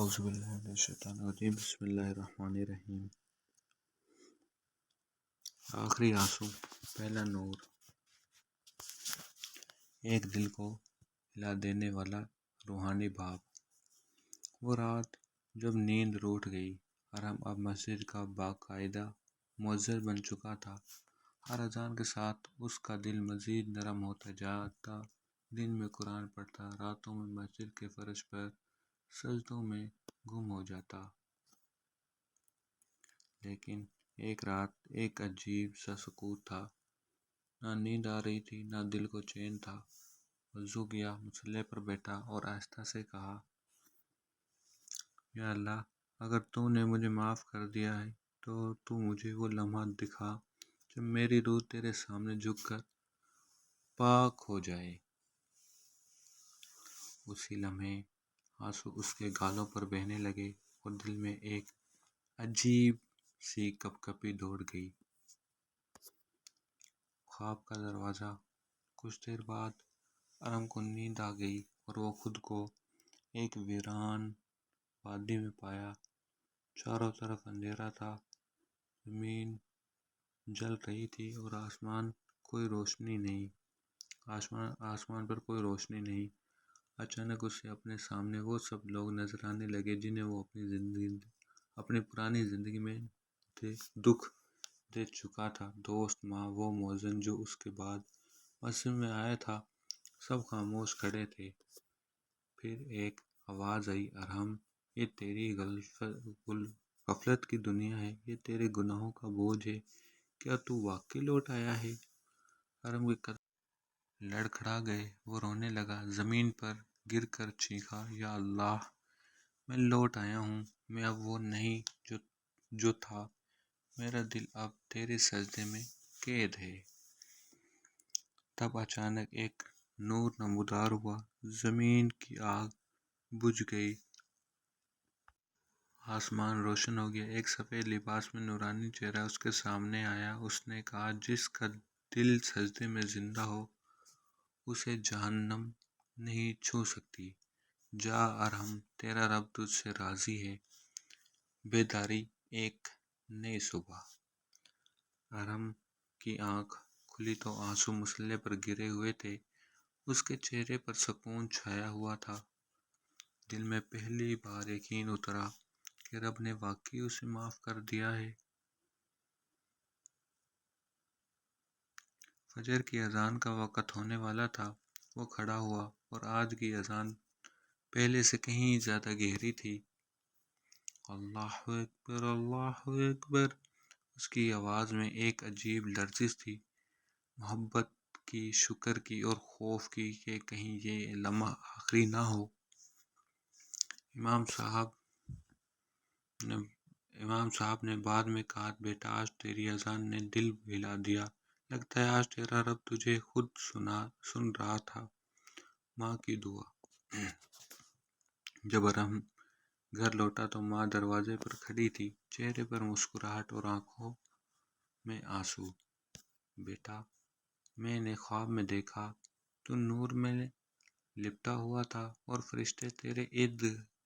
اعوذ باللہ من الشیطان الرجیم بسم اللہ الرحمن الرحیم۔ آخری آنسو، پہلا نور، ایک دل کو ہلا دینے والا روحانی بھاپ۔ وہ رات جب نیند روٹ گئی، حرم اب مسجد کا باقاعدہ مؤذن بن چکا تھا۔ ہر اذان کے ساتھ اس کا دل مزید نرم ہوتا جاتا، دن میں قرآن پڑھتا، راتوں میں مسجد کے فرش پر سجدوں میں گم ہو جاتا۔ لیکن ایک رات ایک عجیب سا سکوت تھا، نہ نیند آ رہی تھی، نہ دل کو چین تھا۔ وضو کیا، مصلی پر بیٹھا اور آہستہ سے کہا، یا اللہ، اگر تو نے مجھے معاف کر دیا ہے تو مجھے وہ لمحہ دکھا جب میری روح تیرے سامنے جھک کر پاک ہو جائے۔ اسی لمحے آنسو اس کے گالوں پر بہنے لگے اور دل میں ایک عجیب سی کپ کپی دوڑ گئی۔ خواب کا دروازہ۔ کچھ دیر بعد ارم کو نیند آ گئی اور وہ خود کو ایک ویران وادی میں پایا۔ چاروں طرف اندھیرا تھا، زمین جل رہی تھی اور آسمان پر کوئی روشنی نہیں۔ اچانک اسے اپنے سامنے وہ سب لوگ نظر آنے لگے جنہیں وہ اپنی پرانی زندگی میں دکھ دے چکا تھا۔ دوست، ماں، وہ مؤذن جو اس کے بعد مسجد میں آیا تھا، سب خاموش کھڑے تھے۔ پھر ایک آواز آئی، ارحم، یہ تیری غفلت کی دنیا ہے، یہ تیرے گناہوں کا بوجھ ہے، کیا تو واقعی لوٹ آیا ہے؟ ارحم کے قدم لڑکھڑا گئے، وہ رونے لگا، زمین پر گر کر چیخا، یا اللہ، میں لوٹ آیا ہوں، میں اب وہ نہیں جو تھا، میرا دل اب تیرے سجدے میں قید ہے۔ تب اچانک ایک نور نمودار ہوا، زمین کی آگ بجھ گئی، آسمان روشن ہو گیا، ایک سفید لباس میں نورانی چہرہ اس کے سامنے آیا۔ اس نے کہا، جس کا دل سجدے میں زندہ ہو، اسے جہنم نہیں چھو سکتی، جا ارحم، تیرا رب تجھ سے راضی ہے۔ بیداری، ایک نئی صبح۔ ارحم کی آنکھ کھلی تو آنسو مصلی پر گرے ہوئے تھے، اس کے چہرے پر سکون چھایا ہوا تھا۔ دل میں پہلی بار یقین اترا کہ رب نے واقعی اسے معاف کر دیا ہے۔ فجر کی اذان کا وقت ہونے والا تھا، وہ کھڑا ہوا اور آج کی اذان پہلے سے کہیں زیادہ گہری تھی۔ اللہ اکبر، اللہ اکبر۔ اس کی آواز میں ایک عجیب لرزش تھی، محبت کی، شکر کی اور خوف کی کہ کہیں یہ لمحہ آخری نہ ہو۔ امام صاحب نے بعد میں کہا، بیٹا، آج تیری اذان نے دل ہلا دیا، لگتا ہے آج تیرا رب تجھے خود سن رہا تھا۔ ماں کی دعا۔ جب ارحم گھر لوٹا تو ماں دروازے پر کھڑی تھی، چہرے پر مسکراہٹ اور آنکھوں میں آنسو۔ بیٹا، میں نے خواب میں دیکھا، تو نور میں لپٹا ہوا تھا اور فرشتے تیرے ارد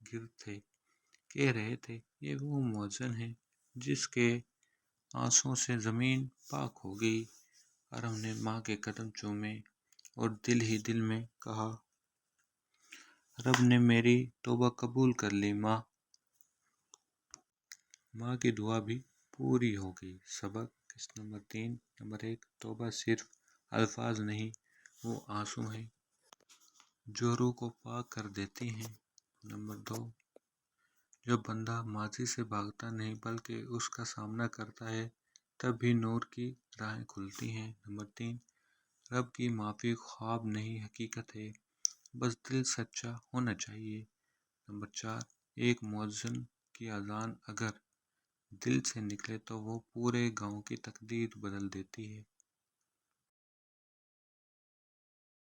گرد تھے، کہہ رہے تھے، یہ وہ مؤذن ہے جس کے آنسوؤں سے زمین پاک ہو گئی۔ ارحم نے ماں کے قدم چومے اور دل ہی دل میں کہا، رب نے میری توبہ قبول کر لی۔ ماں کی دعا بھی پوری ہو گئی۔ سبق: قسط نمبر 3 نمبر 1، توبہ صرف الفاظ نہیں، وہ آنسو ہیں جو روح کو پاک کر دیتی ہیں۔ نمبر 2، جب بندہ ماضی سے بھاگتا نہیں بلکہ اس کا سامنا کرتا ہے، تب بھی نور کی راہیں کھلتی ہیں۔ نمبر 3، رب کی معافی خواب نہیں، حقیقت ہے، بس دل سچا ہونا چاہیے۔ نمبر 4، ایک مؤذن کی اذان اگر دل سے نکلے تو وہ پورے گاؤں کی تقدیر بدل دیتی ہے۔